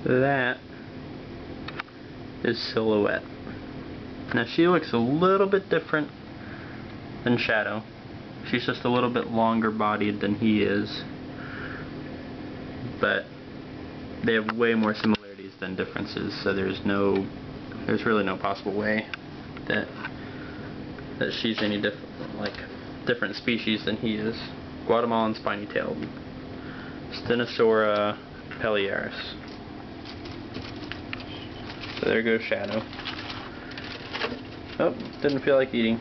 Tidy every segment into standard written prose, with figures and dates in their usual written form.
That is Silhouette. Now she looks a little bit different than Shadow. She's just a little bit longer bodied than he is. But they have way more similarities than differences, so there's really no possible way that she's any different species than he is. Guatemalan spiny-tailed. Ctenosaura Palearis. So there goes Shadow. Oh, didn't feel like eating.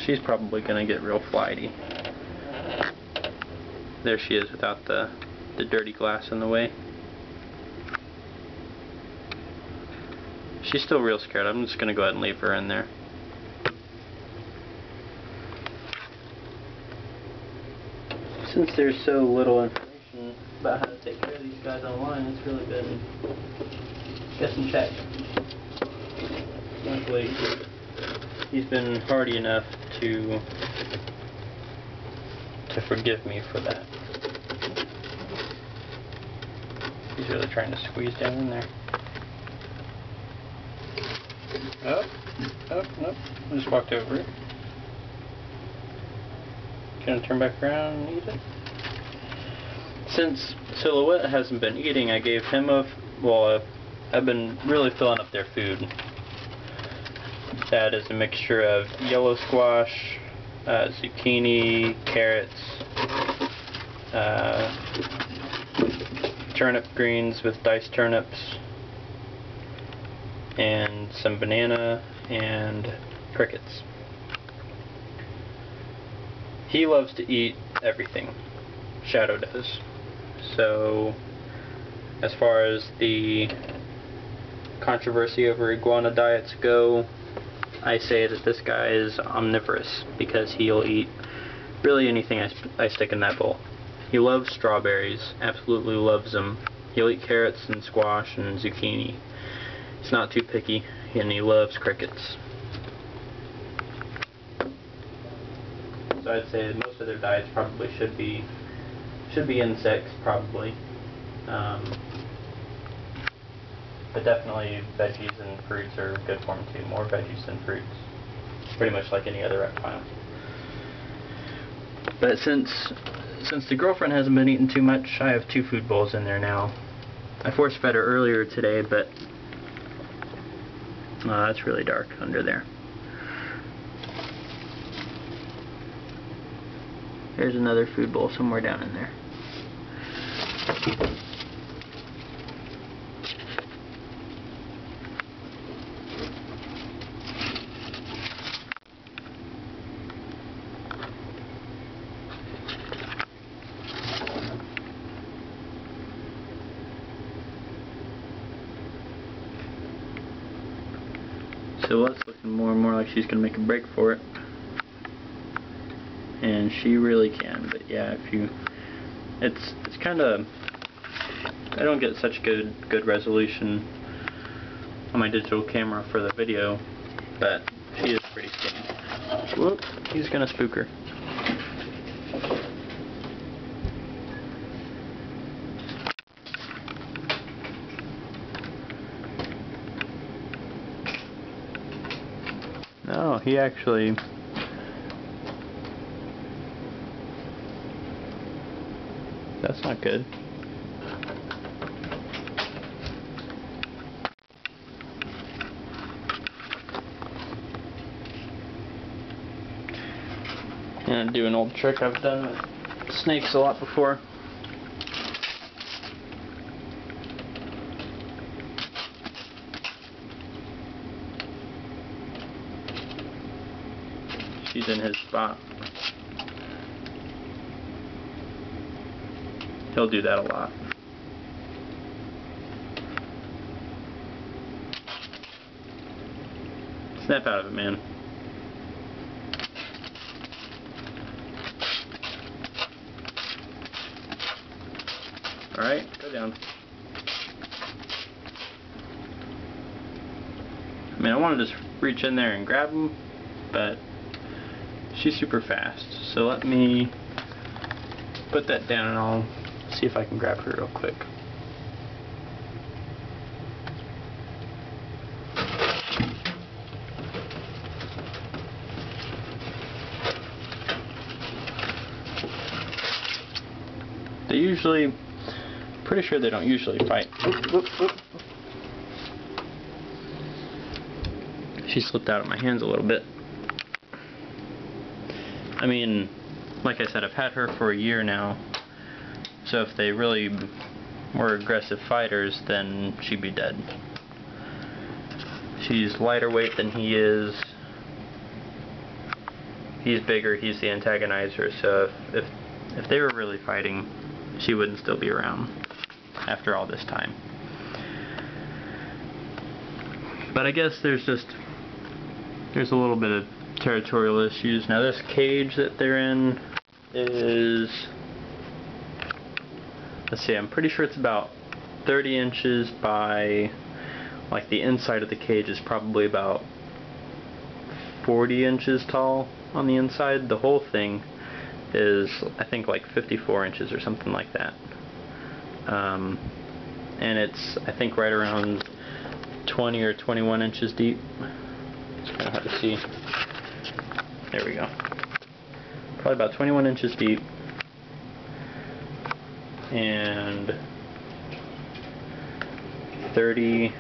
She's probably gonna get real flighty. There she is without the dirty glass in the way. She's still real scared. I'm just gonna go ahead and leave her in there. Since there's so little information about how to take care of these guys online, it's really been guess and check. Luckily, he's been hardy enough to forgive me for that. He's really trying to squeeze down in there. Oh, nope. I just walked over it. Gonna turn back around and eat it. Since Silhouette hasn't been eating, I gave him I've been really filling up their food. That is a mixture of yellow squash, zucchini, carrots, turnip greens with diced turnips, and some banana and crickets. He loves to eat everything. Shadow does. So, as far as the controversy over iguana diets go, I say that this guy is omnivorous because he'll eat really anything I stick in that bowl. He loves strawberries, absolutely loves them. He'll eat carrots and squash and zucchini. He's not too picky, and he loves crickets. So I'd say that most of their diets probably should be insects, probably. But definitely veggies and fruits are good for them too. More veggies than fruits. Pretty much like any other reptile. But since the girlfriend hasn't been eating too much, I have 2 food bowls in there now. I force fed her earlier today, but it's really dark under there. There's another food bowl somewhere down in there. So it's looking more and more like she's going to make a break for it. And she really can, but yeah, it's kind of, I don't get such good resolution on my digital camera for the video, but she is pretty skinny. Whoop, he's going to spook her. No, he actually... That's not good. And do an old trick I've done with snakes a lot before. She's in his spot. He'll do that a lot. Snap out of it, man. Alright, go down. I mean, I want to just reach in there and grab him, but she's super fast. So let me put that down and I'll see if I can grab her real quick. usually, pretty sure they don't usually fight. She slipped out of my hands a little bit. I mean, like I said, I've had her for a year now, so if they really were aggressive fighters, then she'd be dead. She's lighter weight than he is. He's bigger, he's the antagonizer, so if they were really fighting, she wouldn't still be around after all this time. But I guess there's a little bit of territorial issues. Now this cage that they're in is, let's see, I'm pretty sure it's about 30 inches by, like the inside of the cage is probably about 40 inches tall on the inside. The whole thing is, I think, like 54 inches or something like that. And it's, I think, right around 20 or 21 inches deep. It's kind of hard to see. There we go. Probably about 21 inches deep. And 30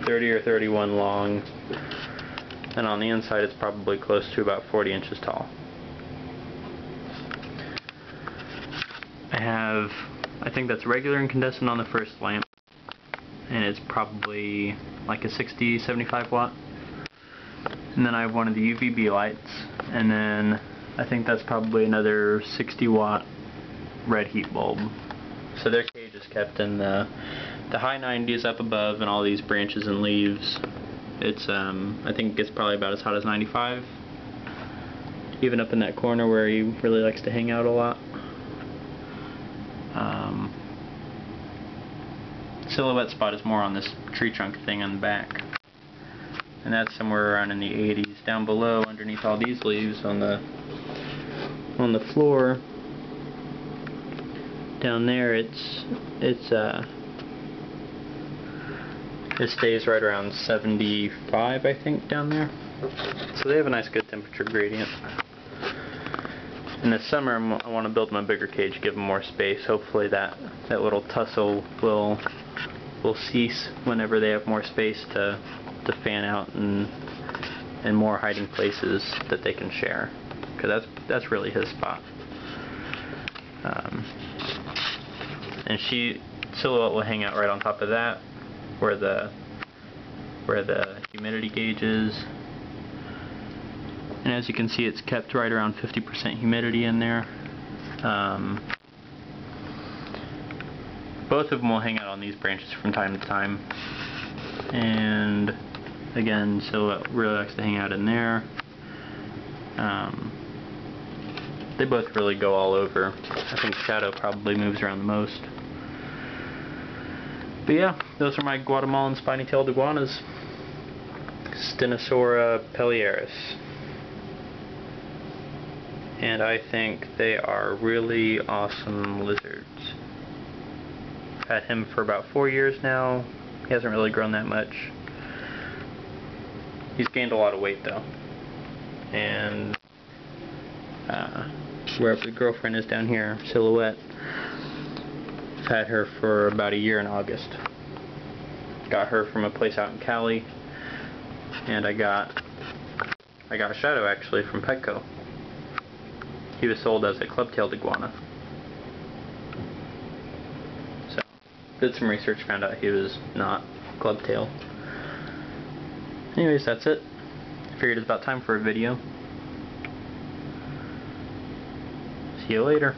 or 31 long. And on the inside it's probably close to about 40 inches tall. I think that's regular incandescent on the first lamp, and it's probably like a 60-75 watt. And then I have one of the UVB lights, and then I think that's probably another 60 watt red heat bulb. So their cage is kept in the high 90s up above, and all these branches and leaves. It's I think it gets probably about as hot as 95, even up in that corner where he really likes to hang out a lot. Silhouette spot is more on this tree trunk thing on the back, and that's somewhere around in the 80s. Down below, underneath all these leaves on the floor, down there, it stays right around 75, I think, down there. So they have a nice good temperature gradient. In the summer, I want to build them a bigger cage, give them more space. Hopefully that little tussle will cease whenever they have more space to fan out and more hiding places that they can share. Because that's really his spot. And Silhouette will hang out right on top of that, where the humidity gauge is. And as you can see, it's kept right around 50% humidity in there. Both of them will hang out on these branches from time to time. And again, Silhouette really likes to hang out in there. They both really go all over. I think Shadow probably moves around the most. But yeah, those are my Guatemalan spiny-tailed iguanas. Ctenosaura Palearis. And I think they are really awesome lizards. I've had him for about 4 years now. He hasn't really grown that much. He's gained a lot of weight though. And wherever the girlfriend is down here, Silhouette, I've had her for about a year in August. Got her from a place out in Cali, and I got a Shadow actually from Petco. He was sold as a club-tailed iguana. So, did some research, found out he was not club-tailed. Anyways, that's it. Figured it's about time for a video. See you later.